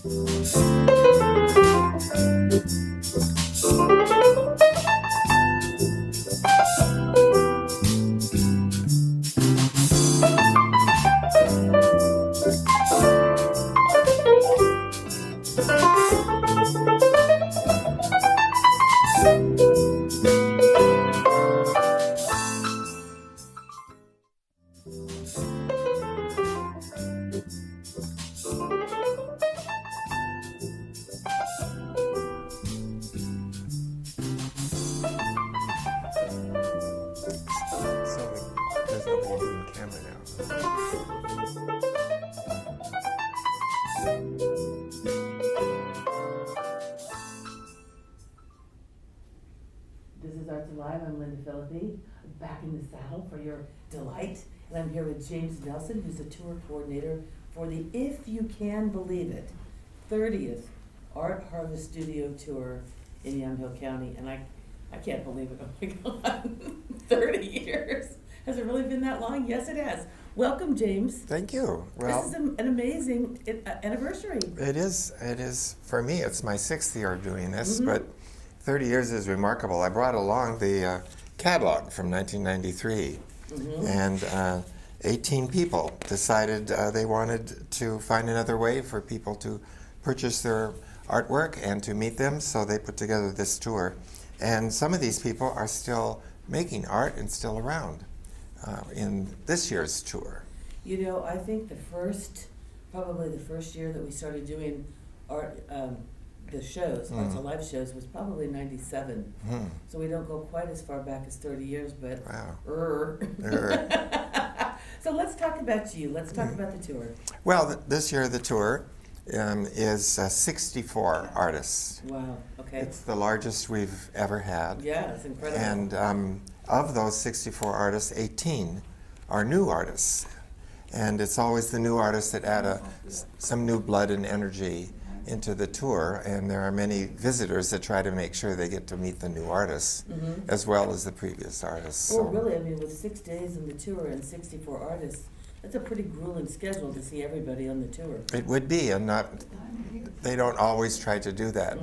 There's nobody doing camera now. This is Arts Alive. I'm Linda Philippi, back in the saddle for your delight. And I'm here with James Nelson, who's the tour coordinator for the, if you can believe it, 30th Art Harvest Studio Tour in Yamhill County. And I can't believe it. Oh my God, 30 years. Has it really been that long? Yes, it has. Welcome, James. Thank you. Well, this is an amazing anniversary. It is. It is. For me, it's my 6th year of doing this, but 30 years is remarkable. I brought along the catalog from 1993, and 18 people decided they wanted to find another way for people to purchase their artwork and to meet them, so they put together this tour. And some of these people are still making art and still around in this year's tour. You know, I think probably the first year that we started doing art, the shows, Arts Alive shows, was probably 97. So we don't go quite as far back as 30 years, but wow. So let's talk about you. Let's talk about the tour. Well, this year the tour is 64 artists. Wow, okay. It's the largest we've ever had. Yeah, it's incredible. And of those 64 artists, 18 are new artists. And it's always the new artists that add some new blood and energy into the tour. And there are many visitors that try to make sure they get to meet the new artists as well as the previous artists. Oh, really? I mean, with 6 days in the tour and 64 artists, that's a pretty grueling schedule to see everybody on the tour. It would be, and they don't always try to do that.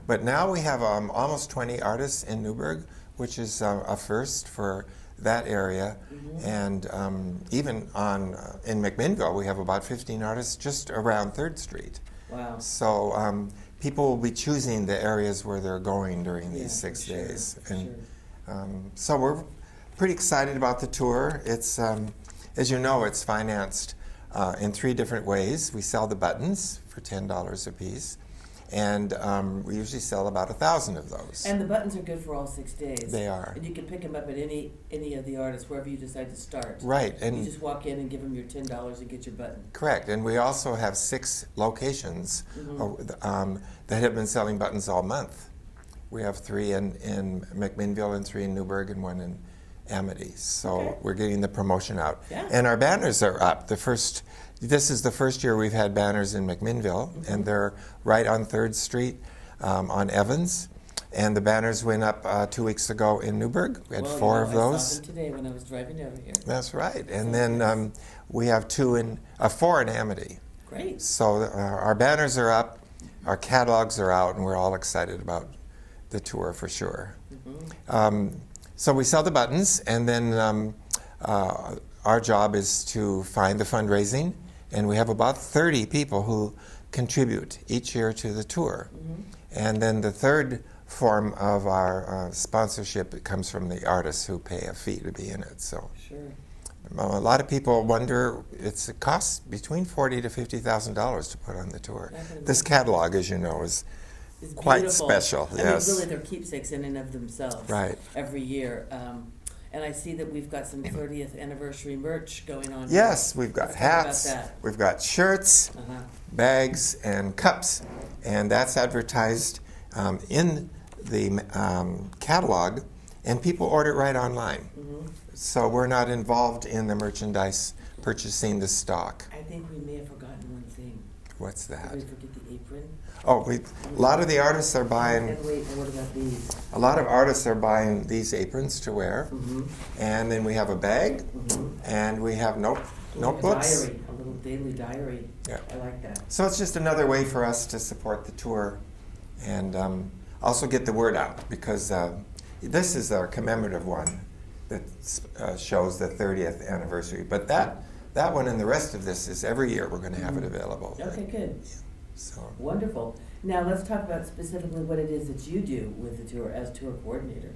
But now we have almost 20 artists in Newburgh, which is a first for that area. And even in McMinnville, we have about 15 artists just around 3rd Street. Wow. So people will be choosing the areas where they're going during these 6 days. And so we're pretty excited about the tour. It's as you know, it's financed in 3 different ways. We sell the buttons for $10 a piece, and we usually sell about 1,000 of those. And the buttons are good for all 6 days. They are. And you can pick them up at any of the artists, wherever you decide to start. Right. And you just walk in and give them your $10 and get your button. Correct. And we also have 6 locations that have been selling buttons all month. We have 3 in McMinnville and 3 in Newburgh and 1 in Amity. So we're getting the promotion out. Yeah. And our banners are up. This is the first year we've had banners in McMinnville, and they're right on 3rd Street on Evans. And the banners went up 2 weeks ago in Newburgh. We had 4 of those. I saw them today when I was driving over here. That's right. And then we have 4 in Amity. Great. So our banners are up, our catalogs are out, and we're all excited about the tour for sure. So we sell the buttons, and then our job is to find the fundraising, and we have about 30 people who contribute each year to the tour. And then the third form of our sponsorship comes from the artists who pay a fee to be in it. So a lot of people wonder, it costs between $40,000 to $50,000 to put on the tour. This catalog, as you know, is quite special. I mean, really, they're keepsakes in and of themselves. Right. Every year. And I see that we've got some 30th anniversary merch going on. Yes, we've got hats, we've got shirts, bags, and cups. And that's advertised in the catalog, and people order it right online. So we're not involved in the merchandise purchasing the stock. I think we may have forgotten one thing. What's that? Did we forget the apron? Oh, a lot of the artists are buying. And wait, what about these? A lot of artists are buying these aprons to wear, and then we have a bag, and we have notebooks. A little daily diary. Yeah. I like that. So it's just another way for us to support the tour and also get the word out, because this is our commemorative one that shows the 30th anniversary. But that one and the rest of this is every year we're going to have it available. Okay, good. So Wonderful. Now let's talk about specifically what it is that you do with the tour as tour coordinator.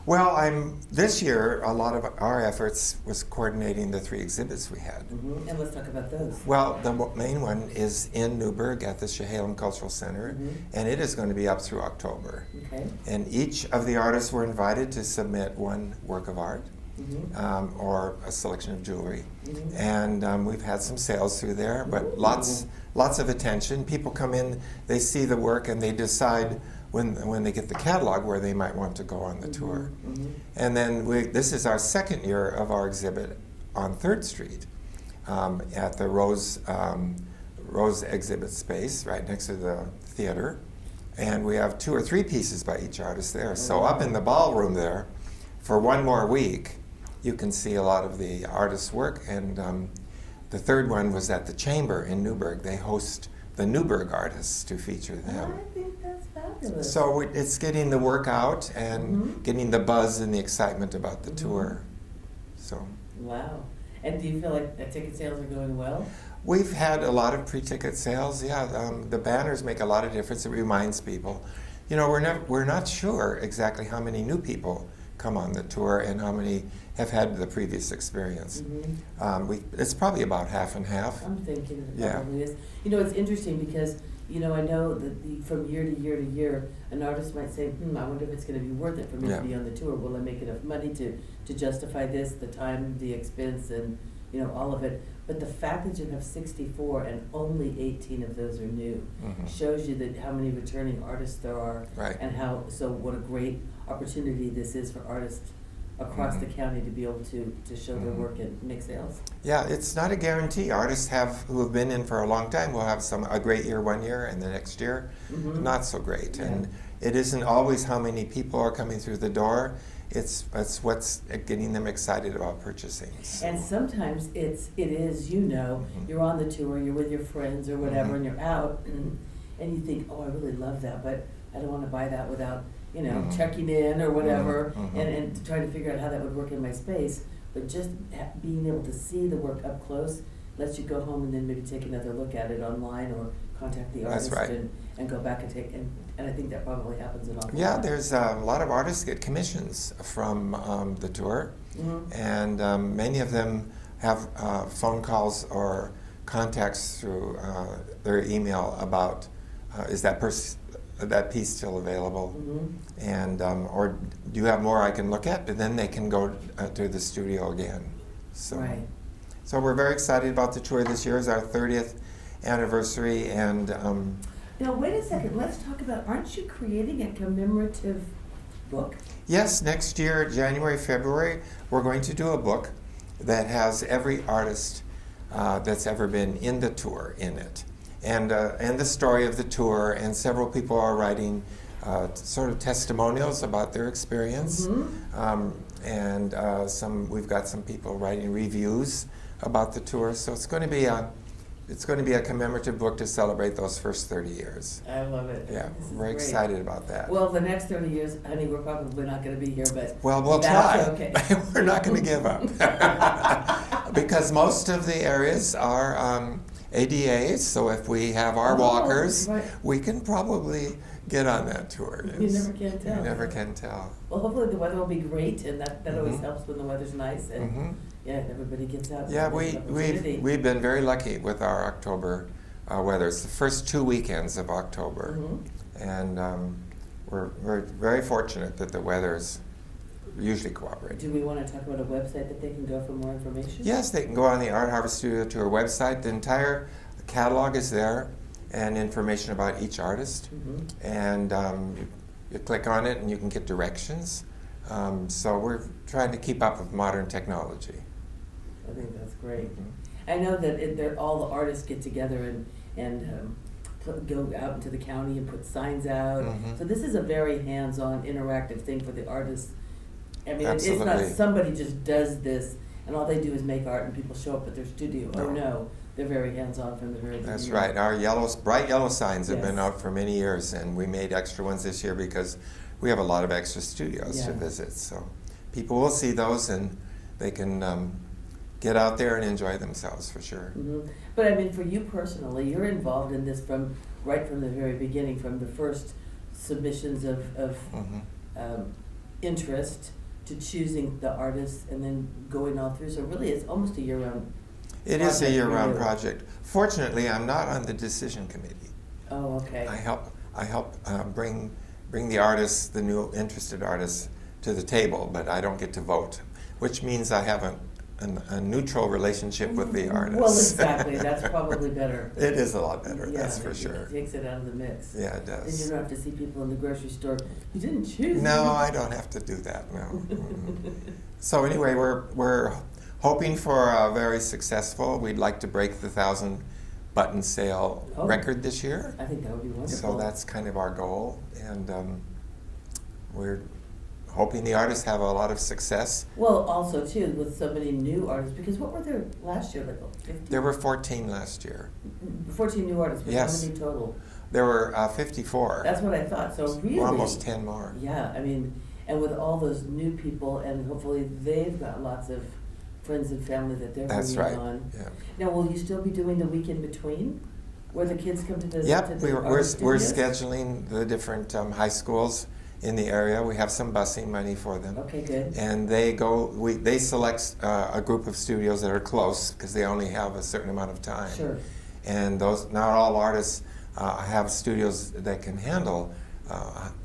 Well, this year, a lot of our efforts was coordinating the 3 exhibits we had. Mm-hmm. And let's talk about those. Well, the main one is in Newburgh at the Yamhill Cultural Center, and it is going to be up through October. Okay. And each of the artists were invited to submit one work of art or a selection of jewelry. And we've had some sales through there, but lots of attention. People come in, they see the work, and they decide when they get the catalog where they might want to go on the tour. And then this is our second year of our exhibit on 3rd Street at the Rose exhibit space right next to the theater. And we have 2 or 3 pieces by each artist there. So up in the ballroom there, for one more week, you can see a lot of the artists' work. And the third one was at the Chamber in Newburgh. They host the Newburgh artists to feature them. I think that's fabulous. So it's getting the work out and getting the buzz and the excitement about the tour. So. Wow. And do you feel like ticket sales are going well? We've had a lot of pre-ticket sales. Yeah, the banners make a lot of difference. It reminds people. You know, we're not sure exactly how many new people come on the tour and how many have had the previous experience. It's probably about half and half. I'm thinking it probably is. You know, it's interesting because, you know, I know that from year to year to year, an artist might say, I wonder if it's going to be worth it for me to be on the tour. Will I make enough money to justify this, the time, the expense, and, you know, all of it. But the fact that you have 64 and only 18 of those are new shows you that how many returning artists there are, and what a great opportunity this is for artists across the county to be able to show their work and make sales. Yeah, it's not a guarantee. Artists who have been in for a long time will have a great year one year, and the next year not so great. And it isn't always how many people are coming through the door. It's what's getting them excited about purchasing. So. And sometimes it is, you know, you're on the tour, you're with your friends or whatever, and you're out, and you think, oh, I really love that, but I don't want to buy that without, you know, checking in or whatever, and trying to figure out how that would work in my space. But just being able to see the work up close lets you go home and then maybe take another look at it online or contact the artist and go back and take, and I think that probably happens an awful lot. Yeah, there's a lot of artists get commissions from the tour, and many of them have phone calls or contacts through their email about is that piece still available, and or do you have more I can look at? And then they can go to the studio again. So, so we're very excited about the tour this year. It's our 30th anniversary, and now wait a second. Let's talk about. Aren't you creating a commemorative book? Yes, next year, January, February, we're going to do a book that has every artist that's ever been in the tour in it. And the story of the tour, and several people are writing sort of testimonials about their experience, and we've got some people writing reviews about the tour. So it's going to be a commemorative book to celebrate those first 30 years. I love it. Yeah, we're excited about that. Well, the next 30 years, honey, we're probably not going to be here, but we'll try. Okay. We're not going to give up because most of the areas are ADAs, so if we have our walkers, we can probably get on that tour. Yes. You never can tell. You never can tell. Well, hopefully the weather will be great, and that always helps when the weather's nice, and everybody gets out. Yeah, we've been very lucky with our October weather. It's the first 2 weekends of October, and we're very fortunate that the weather's usually cooperating. Do we want to talk about a website that they can go for more information? Yes, they can go on the Art Harvest Studio Tour website. The entire catalog is there, and information about each artist. And you click on it, and you can get directions. So we're trying to keep up with modern technology. I think that's great. I know that all the artists get together and go out into the county and put signs out. So this is a very hands-on, interactive thing for the artists. I mean, it's not somebody just does this and all they do is make art and people show up at their studio. Oh no, they're very hands-on from the very beginning. That's right. Our bright yellow signs have been Yes. out for many years, and we made extra ones this year because we have a lot of extra studios to Yeah. visit. So people will see those, and they can get out there and enjoy themselves for sure. Hmm. But I mean, for you personally, you're involved in this right from the very beginning, from the first submissions of Mhm. interest to choosing the artists and then going all through. So really, it's almost a year-round. It is a project year-round for you. project. Fortunately, I'm not on the decision committee. Oh, okay. I help bring the artists, the new interested artists, to the table, but I don't get to vote, which means I have a neutral relationship with the artists. Well, exactly. That's probably better. It is a lot better, Yeah, that's for sure. It takes it out of the mix. Yeah, it Then you does. don't have to see people in the grocery store. You didn't choose. No, I don't have to do that, no. So anyway, we're hoping for a very successful, we'd like to break the 1,000 button sale Oh. record this year. I think that would be wonderful. So that's kind of our goal, and we're hoping the artists have a lot of success. Well, also too with so many new artists, because what were there last year? Like 50? There were 14 last year. 14 new artists. But Yes. how many total? There were 54. That's what I thought. So really, Almost 10 more. Yeah, I mean, and with all those new people, and hopefully they've got lots of friends and family that they're That's bringing right. on. Yeah. Now, will you still be doing the week in between, where the kids come to visit? to Yep, the we're artist studios? scheduling the different high schools in the area. We have some busing money for them. Okay, good. And they select a group of studios that are close because they only have a certain amount of time. Sure. And not all artists have studios that can handle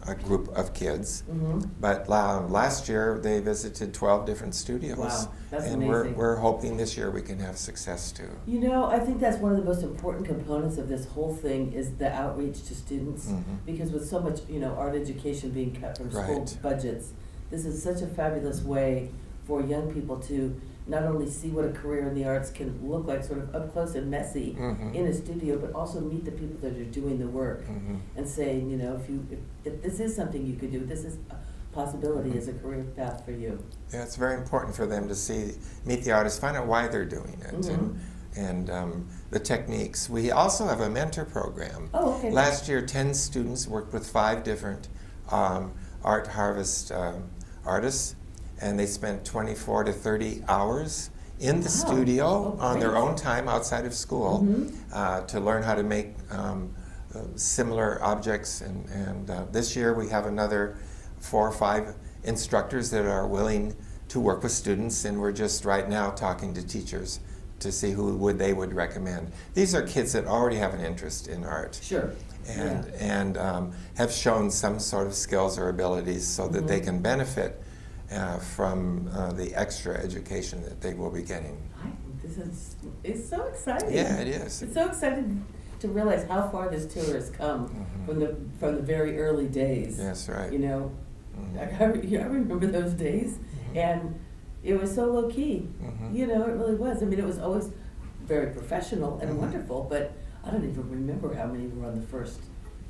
a group of kids. Mm-hmm. But last year they visited 12 different studios. Wow, that's and amazing. we're hoping this year we can have success too. You know, I think that's one of the most important components of this whole thing is the outreach to students. Mhm. Because with so much, art education being cut from school Right. budgets, this is such a fabulous way for young people to not only see what a career in the arts can look like, sort of up close and messy Mhm. in a studio, but also meet the people that are doing the work Mhm. and saying, if this is something you could do, this is a possibility Mhm. as a career path for you. Yeah, it's very important for them to meet the artists, find out why they're doing it, Mhm. and the techniques. We also have a mentor program. Oh, okay. Last year, 10 students worked with 5 different Art Harvest artists, and they spent 24 to 30 hours in the Wow. studio Oh, on their great. own time outside of school to learn how to make similar objects. And this year we have another 4 or 5 instructors that are willing to work with students, and we're just right now talking to teachers to see who they would recommend. These are kids that already have an interest in art Sure. and have shown some sort of skills or abilities so that they can benefit from the extra education that they will be getting. I think it's so exciting. Yeah, it is. It's so exciting to realize how far this tour has come from the very early days. Yes, right. Mhm. I remember those days, Mhm. and it was so low key. Mhm. It really was. I mean, it was always very professional and Mhm. wonderful, but I don't even remember how many were on the first,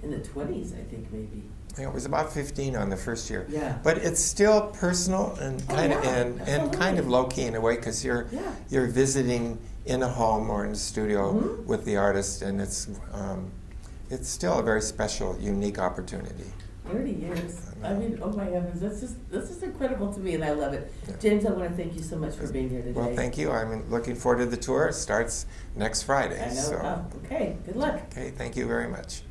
in the 20s, I think maybe. Yeah, it was about 15 on the first year. Yeah. But it's still personal and Oh, kind of yeah, and kind absolutely. of low key in a way because Yeah. you're visiting in a home or in a studio Mhm. with the artist, and it's still a very special, unique opportunity. 30 years. I I know. mean, oh my heavens, this is incredible to me, and I love it. Yeah. James, I want to thank you so much for being here today. Well, thank you. I'm looking forward to the tour. It starts next Friday. I know. So. Oh, okay, good luck. Okay, thank you very much.